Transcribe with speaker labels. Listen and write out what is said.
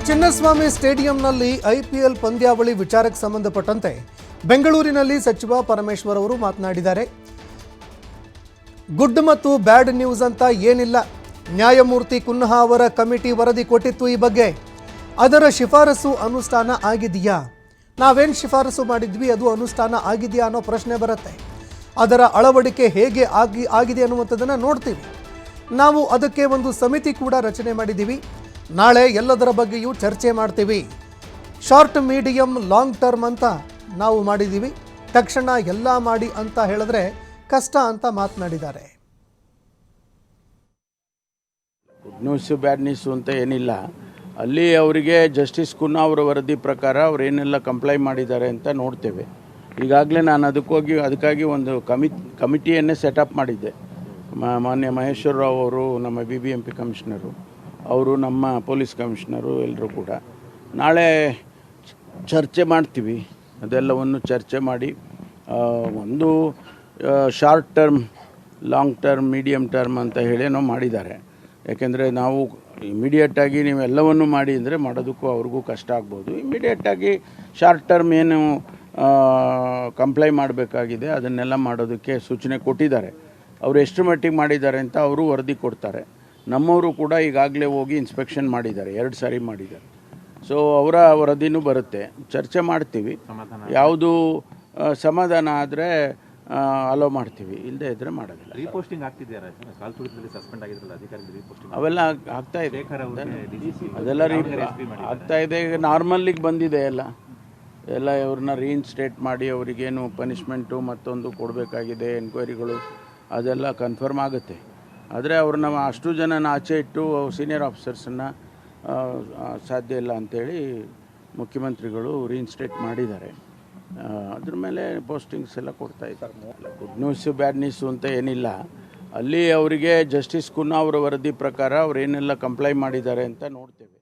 Speaker 1: Chinnaswamy ಸ್ಟೇಡಿಯಂನಲ್ಲಿ IPL ಪಂದ್ಯಾವಳಿ ವಿಚಾರಕ್ಕೆ ಸಂಬಂಧಪಟ್ಟಂತೆ ಬೆಂಗಳೂರಿನಲ್ಲಿ ಸಚಿವ ಪರಮೇಶ್ವರ್ ಅವರು ಮಾತನಾಡಿದ್ದಾರೆ. ಗುಡ್ ಮತ್ತು ಬ್ಯಾಡ್ ನ್ಯೂಸ್ ಅಂತ ಏನಿಲ್ಲ. ನ್ಯಾಯಮೂರ್ತಿ ಕುನ್ನಹಾ ಅವರ ಕಮಿಟಿ ವರದಿ ಕೊಟ್ಟಿತ್ತು ಈ ಬಗ್ಗೆ. ಅದರ ಶಿಫಾರಸು ಅನುಷ್ಠಾನ ಆಗಿದೆಯಾ? ನಾವೇನು ಶಿಫಾರಸು ಮಾಡಿದ್ವಿ ಅದು ಅನುಷ್ಠಾನ ಆಗಿದೆಯಾ ಅನ್ನೋ ಪ್ರಶ್ನೆ ಬರುತ್ತೆ. ಅದರ ಅಳವಡಿಕೆ ಹೇಗೆ ಆಗಿದೆ ಅನ್ನುವಂಥದ್ದನ್ನು ನೋಡ್ತೀವಿ. ನಾವು ಅದಕ್ಕೆ ಒಂದು ಸಮಿತಿ ಕೂಡ ರಚನೆ ಮಾಡಿದ್ದೀವಿ. ನಾಳೆ ಎಲ್ಲದರ ಬಗ್ಗೆಯೂ ಚರ್ಚೆ ಮಾಡ್ತೀವಿ. ಶಾರ್ಟ್ ಮೀಡಿಯಂ ಲಾಂಗ್ ಟರ್ಮ್ ಅಂತ ನಾವು ಮಾಡಿದ್ದೀವಿ. ತಕ್ಷಣ ಎಲ್ಲ ಮಾಡಿ ಅಂತ ಹೇಳಿದ್ರೆ ಕಷ್ಟ ಅಂತ ಮಾತನಾಡಿದ್ದಾರೆ.
Speaker 2: ಗುಡ್ ನ್ಯೂಸು ಬ್ಯಾಡ್ ನ್ಯೂಸು ಅಂತ ಏನಿಲ್ಲ. ಅಲ್ಲಿ ಅವರಿಗೆ ಜಸ್ಟಿಸ್ ಕುನ್ನಾ ಅವರ ವರದಿ ಪ್ರಕಾರ ಅವ್ರು ಏನೆಲ್ಲ ಕಂಪ್ಲೈ ಮಾಡಿದ್ದಾರೆ ಅಂತ ನೋಡ್ತೇವೆ. ಈಗಾಗಲೇ ನಾನು ಅದಕ್ಕಾಗಿ ಒಂದು ಕಮಿಟಿಯನ್ನೇ ಸೆಟಪ್ ಮಾಡಿದ್ದೆ. ಮಾನ್ಯ ಮಹೇಶ್ವರ ರಾವ್ ಅವರು, ನಮ್ಮ BBMP ಕಮಿಷನರು, ಅವರು ನಮ್ಮ ಪೊಲೀಸ್ ಕಮಿಷನರು, ಎಲ್ಲರೂ ಕೂಡ ನಾಳೆ ಚರ್ಚೆ ಮಾಡ್ತೀವಿ. ಅದೆಲ್ಲವನ್ನು ಚರ್ಚೆ ಮಾಡಿ ಒಂದು short term, long term, medium term ಅಂತ ಹೇಳಿ ನಾವು ಮಾಡಿದ್ದಾರೆ. ಯಾಕೆಂದರೆ ನಾವು ಇಮಿಡಿಯೇಟಾಗಿ ನೀವೆಲ್ಲವನ್ನು ಮಾಡಿ ಅಂದರೆ ಮಾಡೋದಕ್ಕೂ ಅವ್ರಿಗೂ ಕಷ್ಟ ಆಗ್ಬೋದು. ಇಮಿಡಿಯೇಟಾಗಿ ಶಾರ್ಟ್ ಟರ್ಮ್ ಏನು ಕಂಪ್ಲೈ ಮಾಡಬೇಕಾಗಿದೆ ಅದನ್ನೆಲ್ಲ ಮಾಡೋದಕ್ಕೆ ಸೂಚನೆ ಕೊಟ್ಟಿದ್ದಾರೆ. ಅವರು ಎಷ್ಟು ಮಟ್ಟಿಗೆ ಮಾಡಿದ್ದಾರೆ ಅಂತ ಅವರು ವರದಿ ಕೊಡ್ತಾರೆ. ನಮ್ಮವರು ಕೂಡ ಈಗಾಗಲೇ ಹೋಗಿ ಇನ್ಸ್ಪೆಕ್ಷನ್ ಮಾಡಿದ್ದಾರೆ, 2 ಸಾರಿ ಮಾಡಿದ್ದಾರೆ. ಸೊ ಅವರ ವರದಿನೂ ಬರುತ್ತೆ, ಚರ್ಚೆ ಮಾಡ್ತೀವಿ. ಯಾವುದು ಸಮಾಧಾನ ಆದರೆ ಅಲೋ ಮಾಡ್ತೀವಿ, ಇಲ್ಲದೆ ಇದ್ದರೆ ಮಾಡೋದಿಲ್ಲ.
Speaker 3: ರೀಪೋಸ್ಟಿಂಗ್ ಆಗ್ತಿದೆಯಾ? ಕಾಲ್ ತುಳಿತದಲ್ಲಿ ಸಸ್ಪೆಂಡ್ ಆಗಿದ್ರಲ್ಲ ಅಧಿಕಾರಿಗಳು, ರೀಪೋಸ್ಟಿಂಗ್
Speaker 2: ಅವೆಲ್ಲ ಆಗ್ತಾ ಇದೆ. ಅದೆಲ್ಲ ಆಗ್ತಾ ಇದೆ. ಈಗ ನಾರ್ಮಲ್ಲಿಗೆ ಬಂದಿದೆ ಎಲ್ಲ ಇವ್ರನ್ನ ರೀಇನ್ಸ್ಟೇಟ್ ಮಾಡಿ ಅವರಿಗೇನು ಪನಿಷ್ಮೆಂಟು ಮತ್ತೊಂದು ಕೊಡಬೇಕಾಗಿದೆ, ಎನ್ಕ್ವೈರಿಗಳು ಅದೆಲ್ಲ ಕನ್ಫರ್ಮ್ ಆಗುತ್ತೆ. ಆದರೆ ಅವ್ರನ್ನ ಅಷ್ಟು ಜನನ ಆಚೆ ಇಟ್ಟು ಸೀನಿಯರ್ ಆಫೀಸರ್ಸನ್ನು ಸಾಧ್ಯ ಇಲ್ಲ ಅಂಥೇಳಿ ಮುಖ್ಯಮಂತ್ರಿಗಳು ರೀಇನ್ಸ್ಟೇಟ್ ಮಾಡಿದ್ದಾರೆ. ಅದ್ರ ಮೇಲೆ ಪೋಸ್ಟಿಂಗ್ಸ್ ಎಲ್ಲ ಕೊಡ್ತಾ ಇದ್ದಾರೆ. ಗುಡ್ ನ್ಯೂಸು ಬ್ಯಾಡ್ ನ್ಯೂಸು ಅಂತ ಏನಿಲ್ಲ. ಅಲ್ಲಿ ಅವರಿಗೆ ಜಸ್ಟಿಸ್ ಕುನ್ನಾ ಅವರ ವರದಿ ಪ್ರಕಾರ ಅವ್ರು ಏನೆಲ್ಲ ಕಂಪ್ಲೈ ಮಾಡಿದ್ದಾರೆ ಅಂತ ನೋಡ್ತೇವೆ.